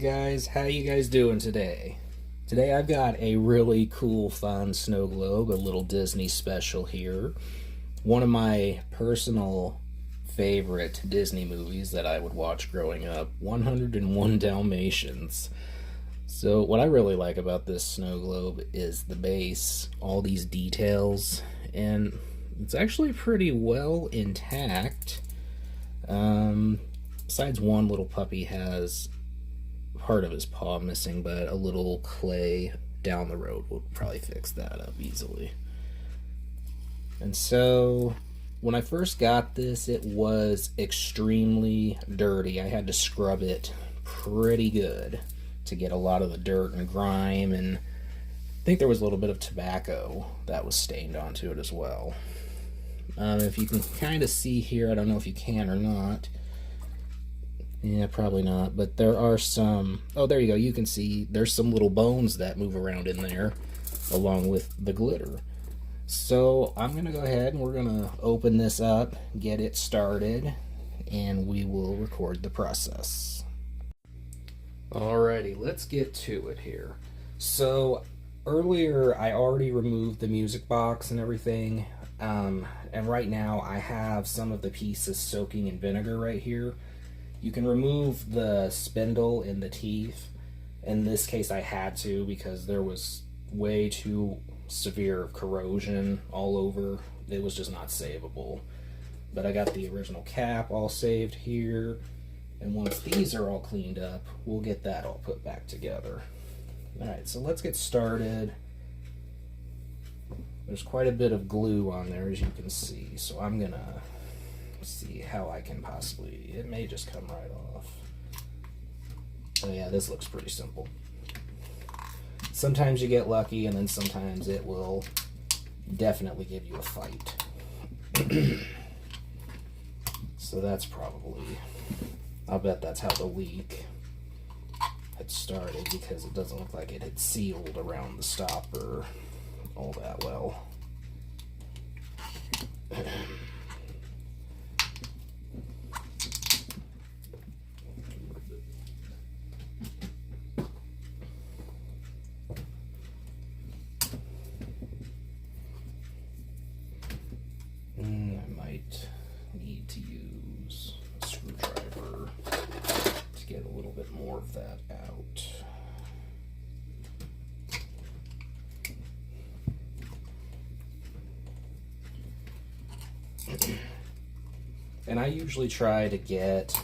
guys, how you guys doing today? Today I've got a really cool, fun snow globe, a little Disney special here. One of my personal favorite Disney movies that I would watch growing up, 101 Dalmatians. So what I really like about this snow globe is the base, all these details, and it's actually pretty well intact. Besides one little puppy has part of his paw missing, but a little clay down the road will probably fix that up easily. And so when I first got this, it was extremely dirty. I had to scrub it pretty good to get a lot of the dirt and grime, and I think there was a little bit of tobacco that was stained onto it as well. If you can kind of see here, I don't know if you can or not. Yeah, probably not, but there are some... Oh, there you go. You can see there's some little bones that move around in there along with the glitter. So I'm going to go ahead and we're going to open this up, get it started, and we will record the process. Alrighty, let's get to it here. So earlier I already removed the music box and everything, and right now I have some of the pieces soaking in vinegar right here. You can remove the spindle in the teeth. In this case I had to because there was way too severe corrosion all over. It was just not savable. But I got the original cap all saved here. And once these are all cleaned up, we'll get that all put back together. Alright, so let's get started. There's quite a bit of glue on there, as you can see. So I'm going to see how I can possibly... It may just come right off. Oh yeah, this looks pretty simple. Sometimes you get lucky, and then sometimes it will definitely give you a fight. So that's probably... I'll bet that's how the leak had started, because it doesn't look like it had sealed around the stopper all that well. I might need to use a screwdriver to get a little bit more of that out. And I usually try to get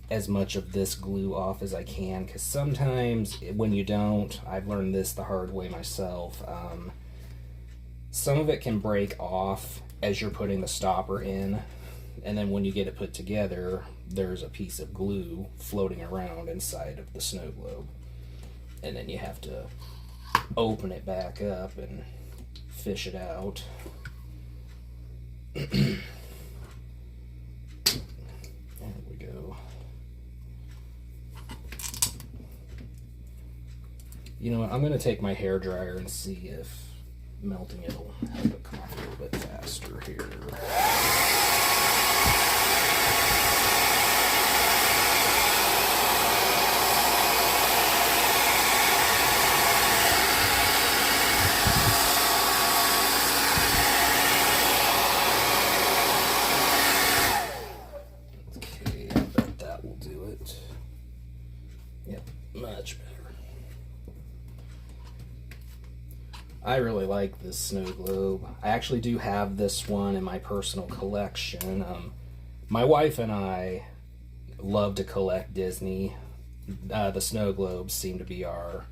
as much of this glue off as I can, because sometimes when you don't, I've learned this the hard way myself, some of it can break off as you're putting the stopper in, and then when you get it put together, there's a piece of glue floating around inside of the snow globe, and then you have to open it back up and fish it out. There we go. You know what, I'm going to take my hair dryer and see if melting it'll help it come off a little bit faster here. Okay, I bet that will do it. Yep, much better. I really like this snow globe. I actually do have this one in my personal collection. My wife and I love to collect Disney. The snow globes seem to be our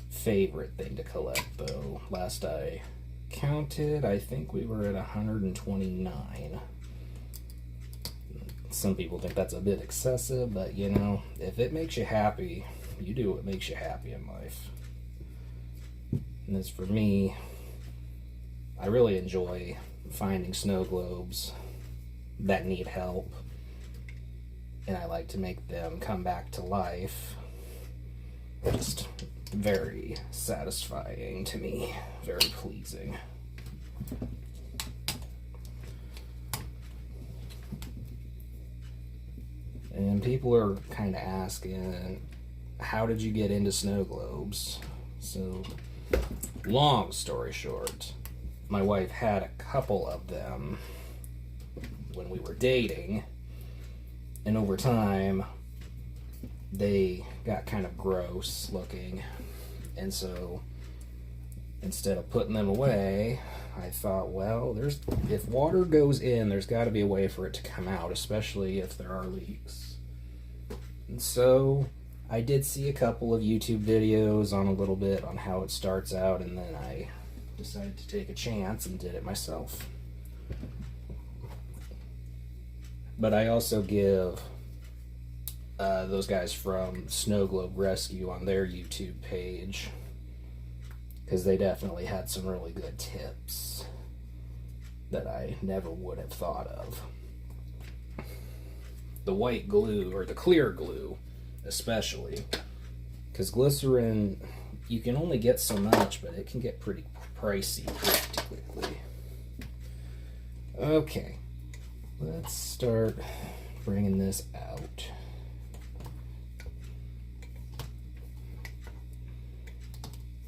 favorite thing to collect, though. Last I counted, I think we were at 129. Some people think that's a bit excessive, but you know, if it makes you happy, you do what makes you happy in life. And as for me, I really enjoy finding snow globes that need help, and I like to make them come back to life. Just very satisfying to me, very pleasing. And people are kind of asking, how did you get into snow globes? So, long story short, my wife had a couple of them when we were dating, and over time they got kind of gross looking, and so instead of putting them away, I thought, well, if water goes in, there's got to be a way for it to come out, especially if there are leaks. And so I did see a couple of YouTube videos on a little bit on how it starts out, and then I decided to take a chance and did it myself. But I also give those guys from Snowglobe Rescue on their YouTube page, because they definitely had some really good tips that I never would have thought of. The white glue, or the clear glue especially, because glycerin, you can only get so much, but it can get pretty pricey pretty quickly. Okay, let's start bringing this out.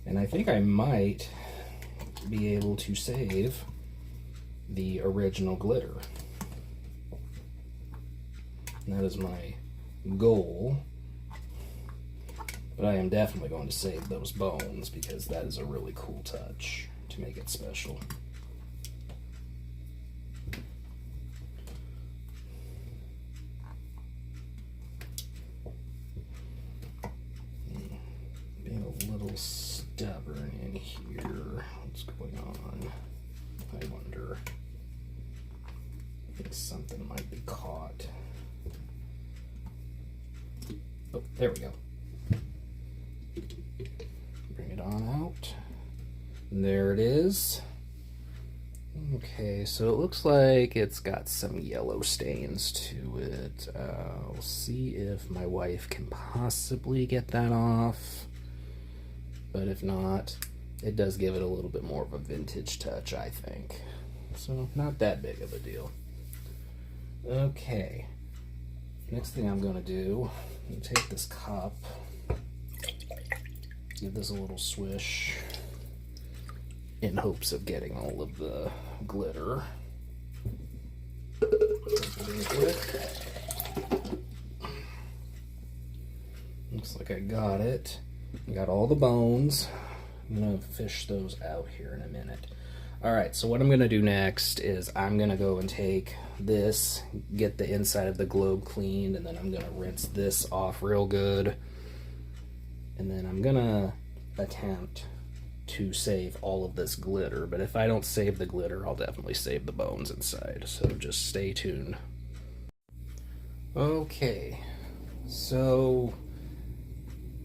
And I think I might be able to save the original glitter. And that is my goal. But I am definitely going to save those bones, because that is a really cool touch to make it special. Being a little stubborn in here. What's going on? I wonder. I think something might be caught. Oh, there we go. Bring it on out. And there it is. Okay, so it looks like it's got some yellow stains to it. I'll see if my wife can possibly get that off. But if not, it does give it a little bit more of a vintage touch, I think. So, not that big of a deal. Okay. Next thing I'm going to do, I'm going to take this cup, give this a little swish, in hopes of getting all of the glitter. Looks like I got it. I got all the bones. I'm going to fish those out here in a minute. Alright, so what I'm going to do next is I'm going to go and take this, get the inside of the globe cleaned, and then I'm going to rinse this off real good. And then I'm going to attempt to save all of this glitter, but if I don't save the glitter, I'll definitely save the bones inside, so just stay tuned. Okay, so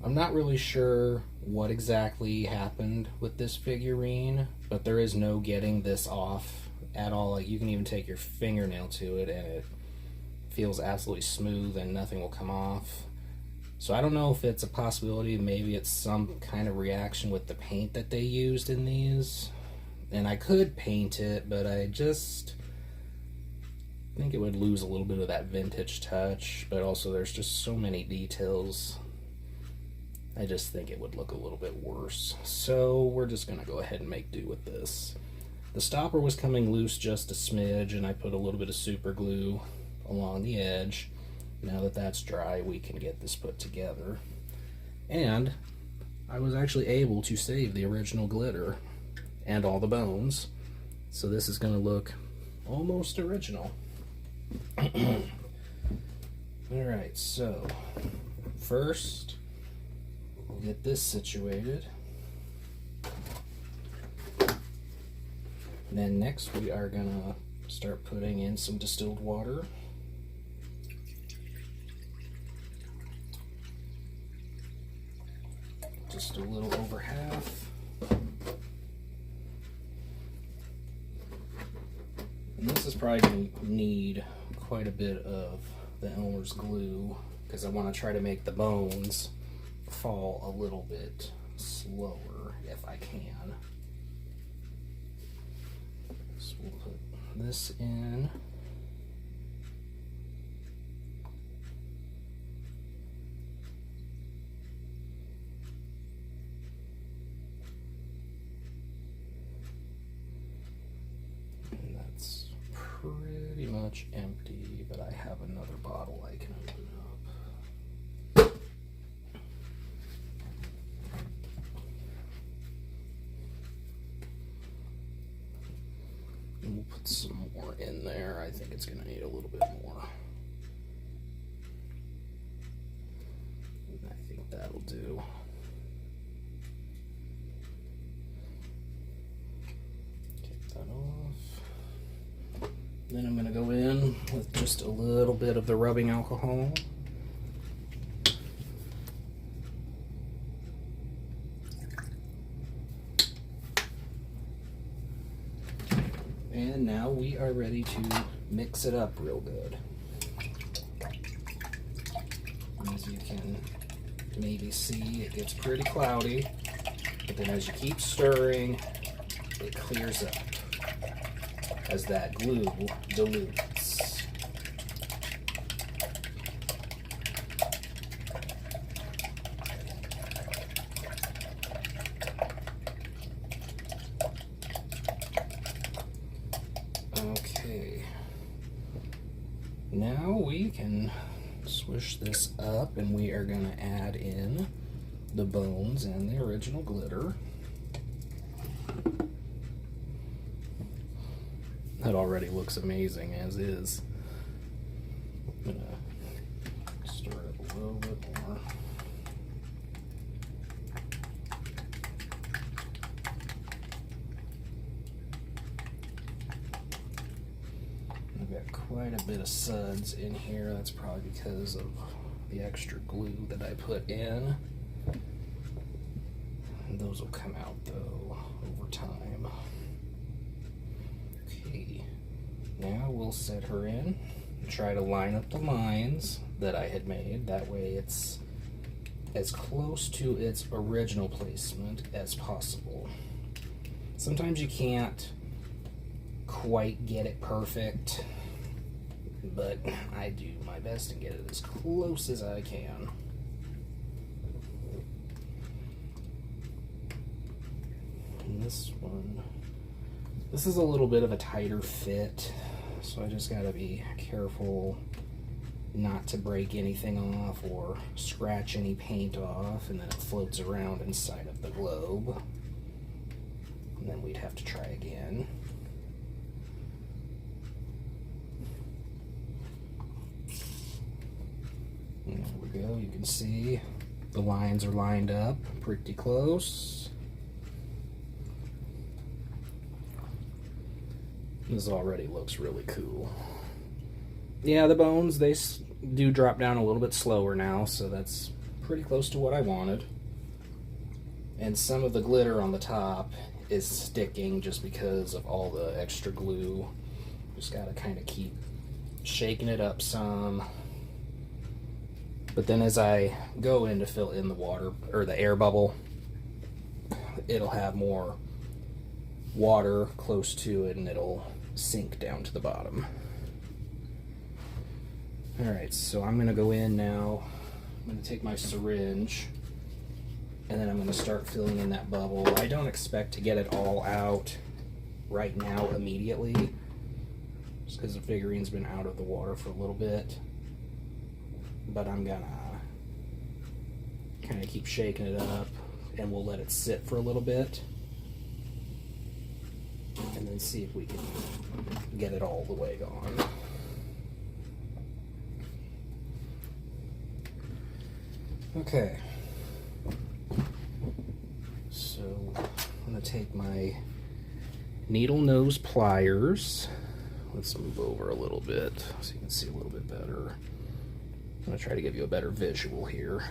I'm not really sure what exactly happened with this figurine, but there is no getting this off at all. Like, you can even take your fingernail to it and it feels absolutely smooth and nothing will come off. So I don't know if it's a possibility, maybe it's some kind of reaction with the paint that they used in these. And I could paint it, but I just think it would lose a little bit of that vintage touch, but also there's just so many details. I just think it would look a little bit worse. So we're just going to go ahead and make do with this. The stopper was coming loose just a smidge, and I put a little bit of super glue along the edge. Now that that's dry, we can get this put together. And I was actually able to save the original glitter and all the bones. So this is going to look almost original. Alright, so first we'll get this situated. And then next we are going to start putting in some distilled water. Just a little over half. And this is probably going to need quite a bit of the Elmer's glue, because I want to try to make the bones fall a little bit slower if I can. So we'll put this in. much empty, but I have another bottle I can open up. And we'll put some more in there. I think it's going to need a little bit more. And I think that'll do. Take that off. Then I'm going to go in with just a little bit of the rubbing alcohol. And now we are ready to mix it up real good. As you can maybe see, it gets pretty cloudy, but then as you keep stirring, it clears up as that glue dilutes. Okay, now we can swish this up and we are going to add in the bones and the original glitter. That already looks amazing as is. I'm going to stir it a little bit more. I've got quite a bit of suds in here. That's probably because of the extra glue that I put in. And those will come out though over time. Okay, now we'll set her in and try to line up the lines that I had made. That way it's as close to its original placement as possible. Sometimes you can't quite get it perfect, but I do my best to get it as close as I can. And this one, this is a little bit of a tighter fit, so I just gotta be careful not to break anything off or scratch any paint off, and then it floats around inside of the globe. And then we'd have to try again. And there we go, you can see the lines are lined up pretty close. This already looks really cool. Yeah, the bones, they do drop down a little bit slower now, so that's pretty close to what I wanted. And some of the glitter on the top is sticking just because of all the extra glue. Just gotta kind of keep shaking it up some. But then as I go in to fill in the water, or the air bubble, it'll have more water close to it and it'll sink down to the bottom. Alright, so I'm going to go in now. I'm going to take my syringe and then I'm going to start filling in that bubble. I don't expect to get it all out right now immediately, just because the figurine's been out of the water for a little bit. But I'm going to kind of keep shaking it up and we'll let it sit for a little bit. And then see if we can get it all the way gone. Okay. So I'm going to take my needle nose pliers. Let's move over a little bit so you can see a little bit better. I'm going to try to give you a better visual here.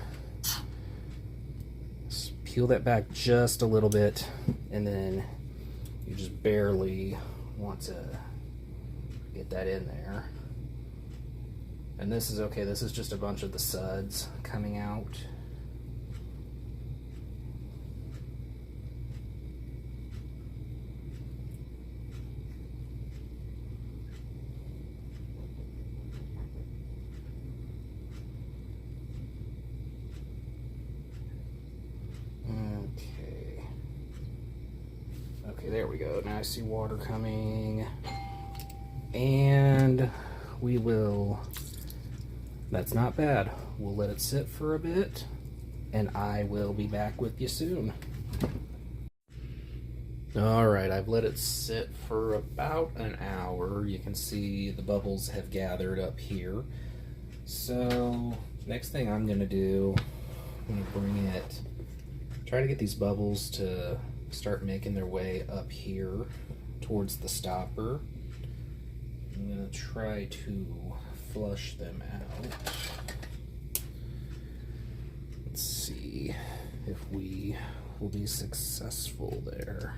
Just peel that back just a little bit and then you just barely want to get that in there. And this is okay, this is just a bunch of the suds coming out. Okay, there we go. Now I see water coming. And we will, that's not bad. We'll let it sit for a bit, and I will be back with you soon. Alright, I've let it sit for about an hour. You can see the bubbles have gathered up here. So, next thing I'm going to do, I'm going to bring it, try to get these bubbles to start making their way up here towards the stopper. I'm going to try to flush them out. Let's see if we will be successful there.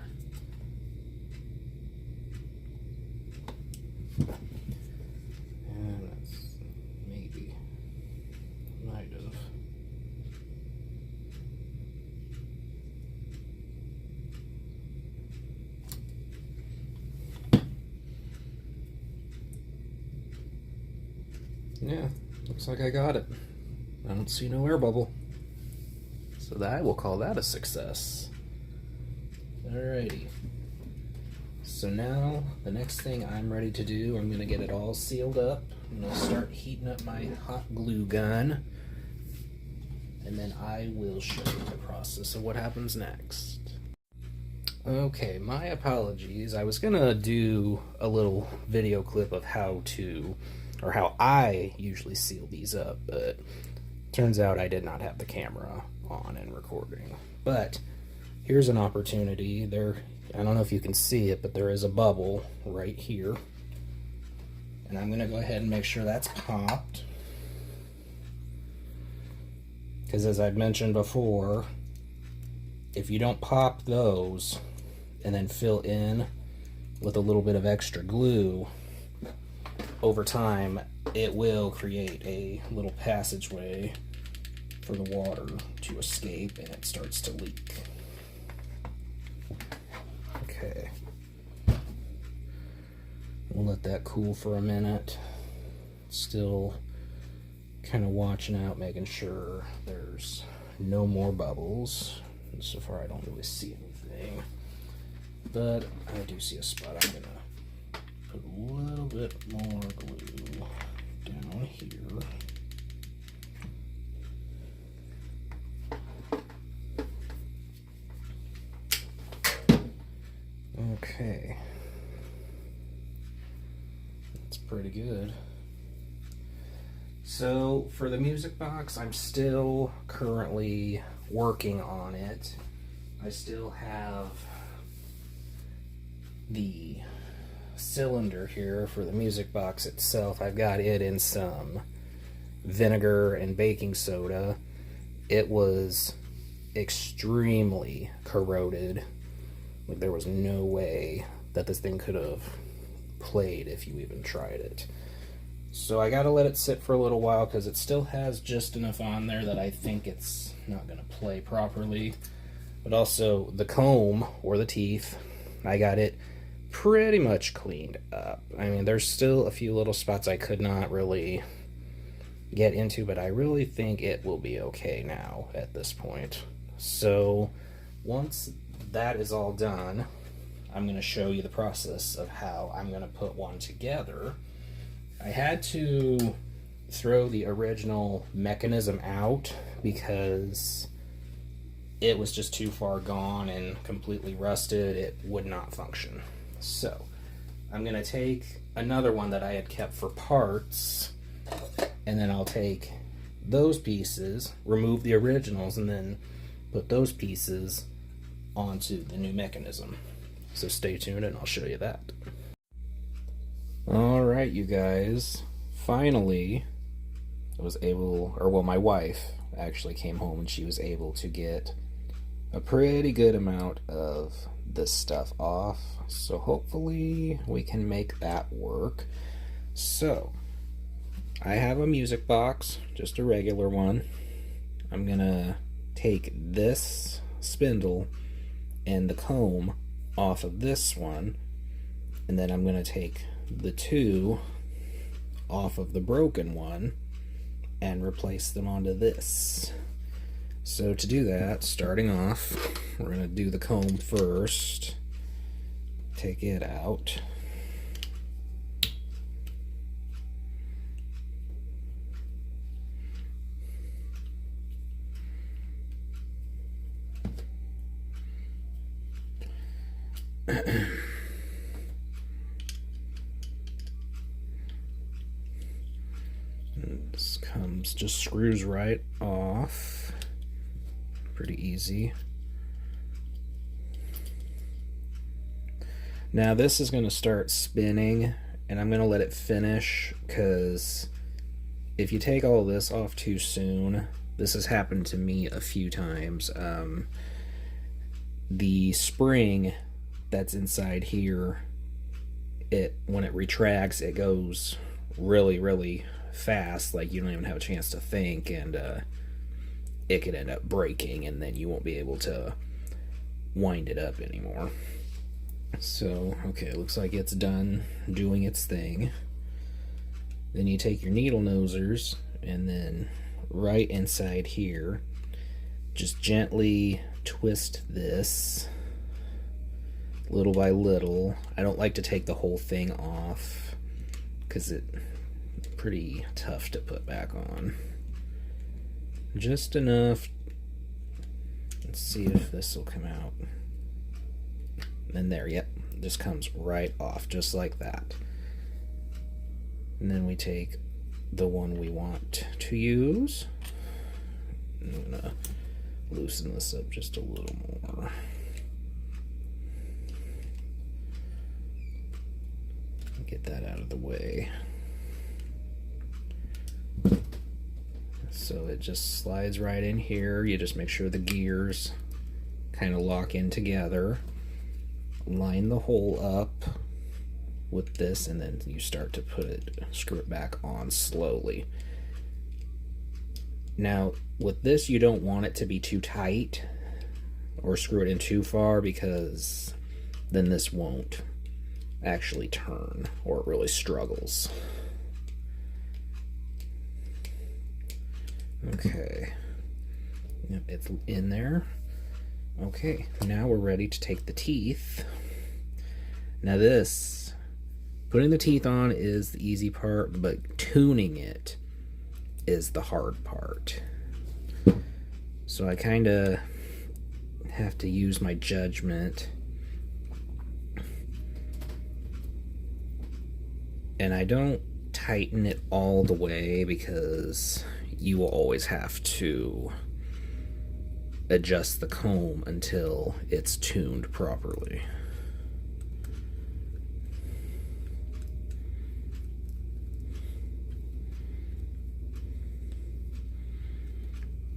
And that's maybe, might have. Yeah, looks like I got it. I don't see no air bubble. So that, we'll call that a success. Alrighty. So now, the next thing I'm ready to do, I'm going to get it all sealed up. I'm going to start heating up my hot glue gun. And then I will show you the process of what happens next. Okay, my apologies. I was going to do a little video clip of how to, or how I usually seal these up, but turns out I did not have the camera on and recording. But here's an opportunity. I don't know if you can see it, but there is a bubble right here. And I'm going to go ahead and make sure that's popped. Because as I've mentioned before, if you don't pop those and then fill in with a little bit of extra glue, over time it will create a little passageway for the water to escape and it starts to leak. Okay. We'll let that cool for a minute. Still kind of watching out, making sure there's no more bubbles. And so far I don't really see anything. But I do see a spot. I'm going to put a little bit more glue down here. Okay, that's pretty good. So for the music box, I'm still currently working on it. I still have the cylinder here for the music box itself. I've got it in some vinegar and baking soda. It was extremely corroded. Like, there was no way that this thing could have played if you even tried it. So I gotta let it sit for a little while because it still has just enough on there that I think it's not gonna play properly. But also the comb, or the teeth, I got it pretty much cleaned up. I mean, there's still a few little spots I could not really get into, but I really think it will be okay now at this point. So once that is all done, I'm going to show you the process of how I'm going to put one together. I had to throw the original mechanism out because it was just too far gone and completely rusted. It would not function. So I'm going to take another one that I had kept for parts, and then I'll take those pieces, remove the originals, and then put those pieces onto the new mechanism. So stay tuned and I'll show you that. Alright, you guys, finally I was able, or well, my wife actually came home and she was able to get a pretty good amount of this stuff off. So hopefully we can make that work. So I have a music box, just a regular one. I'm gonna take this spindle and the comb off of this one, and then I'm going to take the two off of the broken one and replace them onto this. So to do that, starting off, we're going to do the comb first. Take it out. This just screws right off. Pretty easy. Now this is going to start spinning, and I'm going to let it finish, because if you take all this off too soon, this has happened to me a few times. The spring that's inside here, when it retracts, it goes really, really fast. Like, you don't even have a chance to think, and it could end up breaking, and then you won't be able to wind it up anymore. So, okay, looks like it's done doing its thing. Then you take your needle nosers, and then right inside here, just gently twist this little by little. I don't like to take the whole thing off, because it's pretty tough to put back on. Just enough. Let's see if this will come out. And there, yep, just comes right off, just like that. And then we take the one we want to use. I'm gonna loosen this up just a little more. Get that out of the way. So it just slides right in here. You just make sure the gears kind of lock in together. Line the hole up with this, and then you start to screw it back on slowly. Now with this, you don't want it to be too tight or screw it in too far, because then this won't actually turn, or it really struggles. Okay, yep, it's in there. Okay, now we're ready to take the teeth. Now putting the teeth on is the easy part, but tuning it is the hard part. So I kind of have to use my judgment. And I don't tighten it all the way, because you will always have to adjust the comb until it's tuned properly.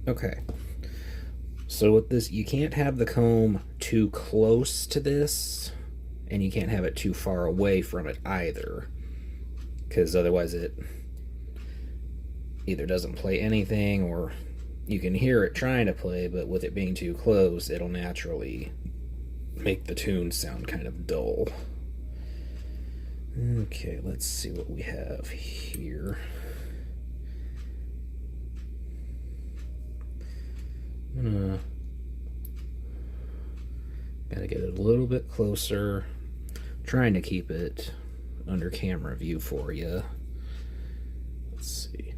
Okay, so with this, you can't have the comb too close to this, and you can't have it too far away from it either, because otherwise it either doesn't play anything, or you can hear it trying to play, but with it being too close, it'll naturally make the tune sound kind of dull. Okay, let's see what we have here. Gotta get it a little bit closer. I'm trying to keep it under camera view for you. Let's see.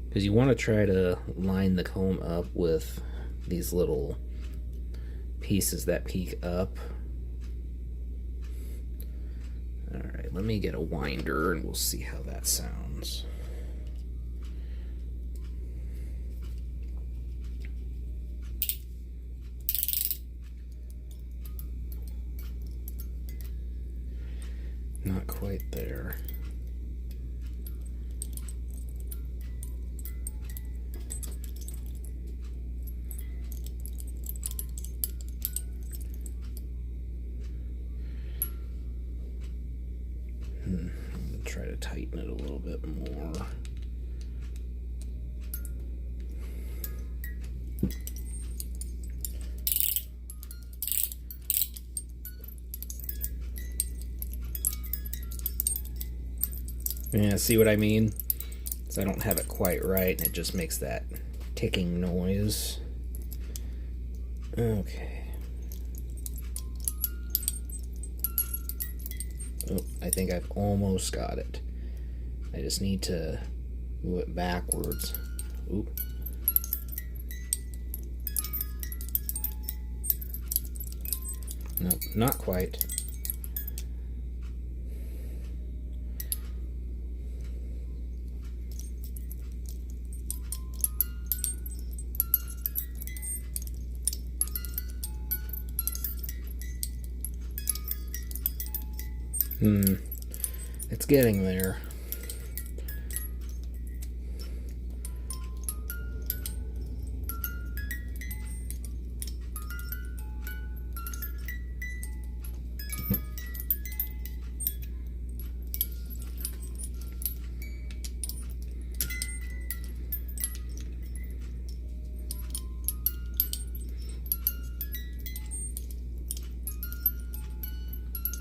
Because you want to try to line the comb up with these little pieces that peek up. Alright, let me get a winder and we'll see how that sounds. Not quite there. I'm gonna try to tighten it a little bit more. Yeah, see what I mean? So I don't have it quite right, and it just makes that ticking noise. Okay. Oh, I think I've almost got it. I just need to move it backwards. Oop. Nope, not quite. It's getting there.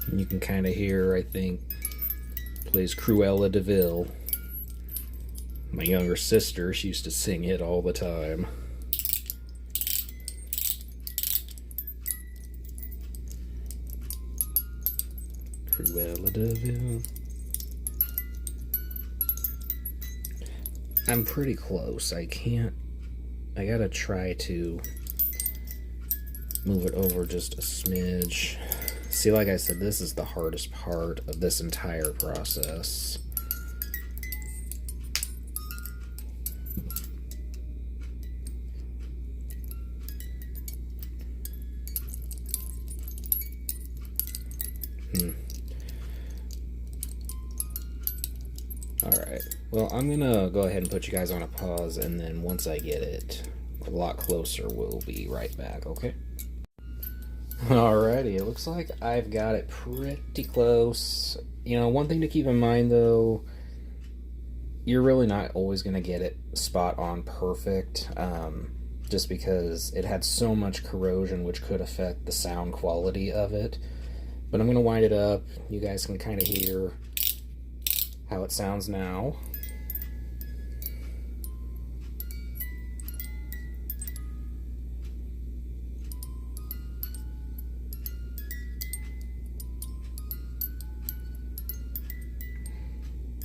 And you can kind of hear, I think, plays Cruella de Vil. My younger sister, she used to sing it all the time. Cruella de Vil. I'm pretty close. I gotta try to move it over just a smidge. See, like I said, this is the hardest part of this entire process. Alright, well, I'm gonna go ahead and put you guys on a pause, and then once I get it a lot closer, we'll be right back, okay? Alrighty, it looks like I've got it pretty close. You know, one thing to keep in mind though, you're really not always going to get it spot on perfect, just because it had so much corrosion which could affect the sound quality of it. But I'm going to wind it up. You guys can kind of hear how it sounds now.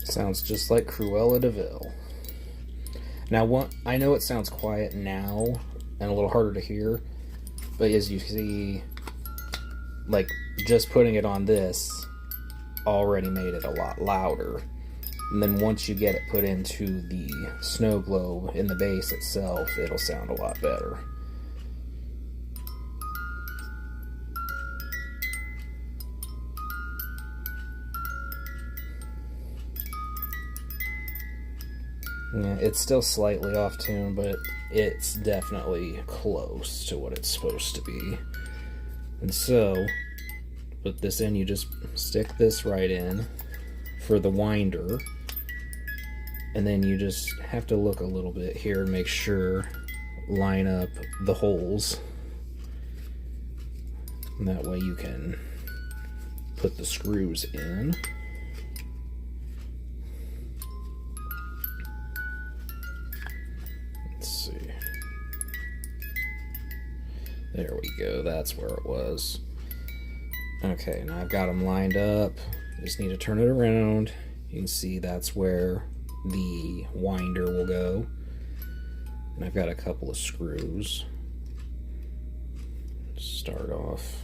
Sounds just like Cruella de Vil. Now, I know it sounds quiet now and a little harder to hear, but as you see, like, just putting it on this already made it a lot louder. And then once you get it put into the Snowglobe in the bass itself, it'll sound a lot better. Yeah, it's still slightly off tune, but it's definitely close to what it's supposed to be. And so, put this in, you just stick this right in for the winder, and then you just have to look a little bit here and make sure, line up the holes, and that way you can put the screws in. There we go, that's where it was. Okay, now I've got them lined up. Just need to turn it around. You can see that's where the winder will go. And I've got a couple of screws. Start off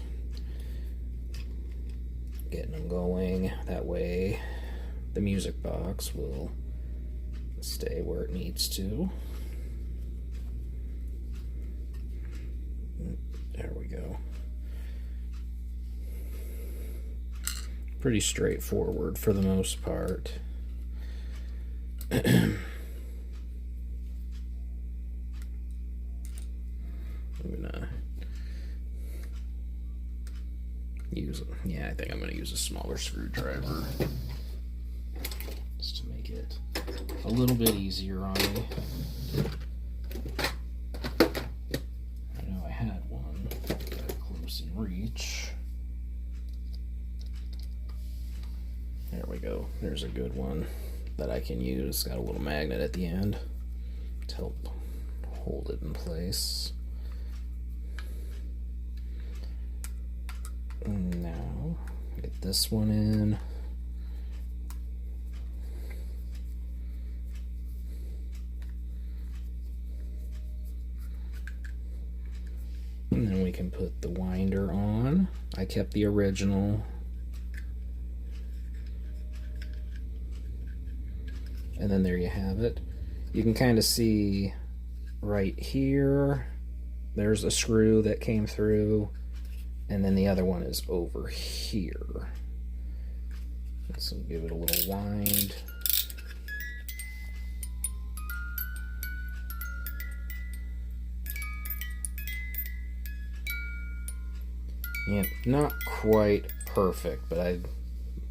getting them going. That way the music box will stay where it needs to. There we go. Pretty straightforward for the most part. I'm gonna use, I think I'm gonna use a smaller screwdriver just to make it a little bit easier on me. Reach. There we go. There's a good one that I can use. It's got a little magnet at the end to help hold it in place. And now get this one in. And then we can put the winder on. I kept the original. And then there you have it. You can kind of see right here, there's a screw that came through, and then the other one is over here. So give it a little wind. Yeah, not quite perfect, but I'm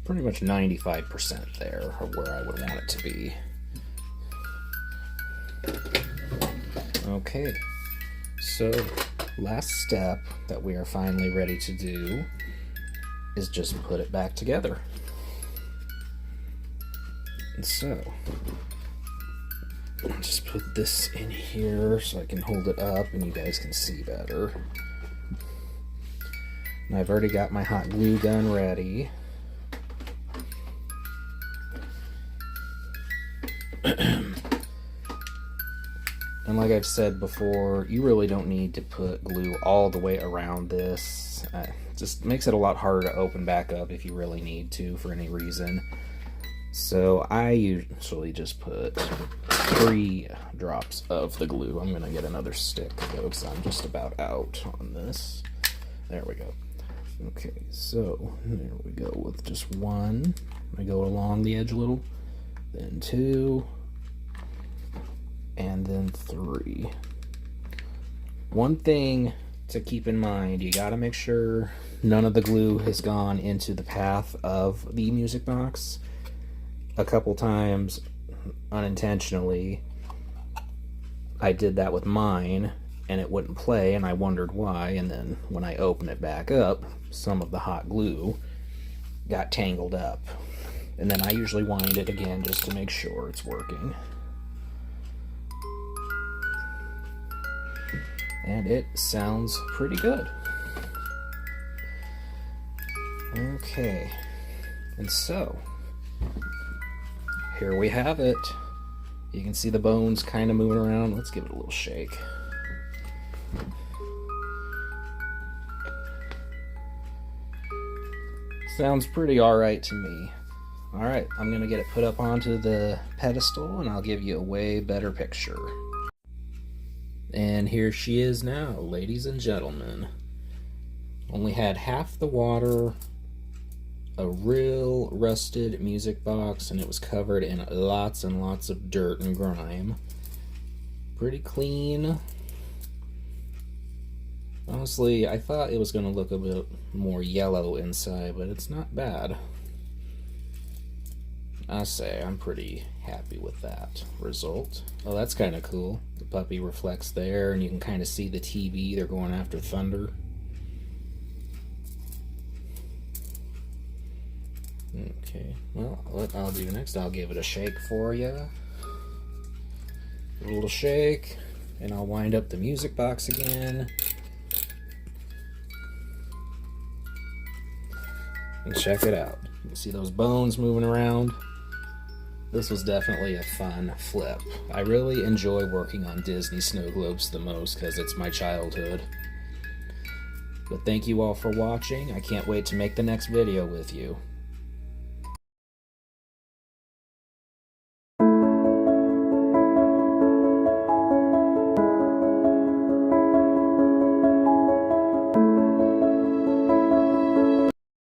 pretty much 95% there of where I would want it to be. Okay, so last step that we are finally ready to do is just put it back together. And so, I'll just put this in here so I can hold it up and you guys can see better. And I've already got my hot glue gun ready. And like I've said before, you really don't need to put glue all the way around this. Just makes it a lot harder to open back up if you really need to for any reason. So I usually just put 3 drops of the glue. I'm gonna get another stick though, because I'm just about out on this. There we go. Okay, so there we go with just 1. I go along the edge a little, then 2, and then 3. One thing to keep in mind, you gotta make sure none of the glue has gone into the path of the music box. A couple times, unintentionally, I did that with mine, and it wouldn't play, and I wondered why, and then when I opened it back up, some of the hot glue got tangled up. And then I usually wind it again just to make sure it's working. And it sounds pretty good. Okay, and so here we have it. You can see the bones kind of moving around. Let's give it a little shake. Sounds pretty alright to me. Alright, I'm gonna get it put up onto the pedestal and I'll give you a way better picture. And here she is now, ladies and gentlemen. Only had half the water, a real rusted music box, and it was covered in lots and lots of dirt and grime. Pretty clean. Honestly, I thought it was going to look a bit more yellow inside, but it's not bad. I say I'm pretty happy with that result. Oh, that's kind of cool. The puppy reflects there, and you can kind of see the TV. They're going after thunder. Okay, well, what I'll do next, I'll give it a shake for you. A little shake, and I'll wind up the music box again. And check it out. You can see those bones moving around. This was definitely a fun flip. I really enjoy working on Disney snow globes the most because it's my childhood. But thank you all for watching. I can't wait to make the next video with you.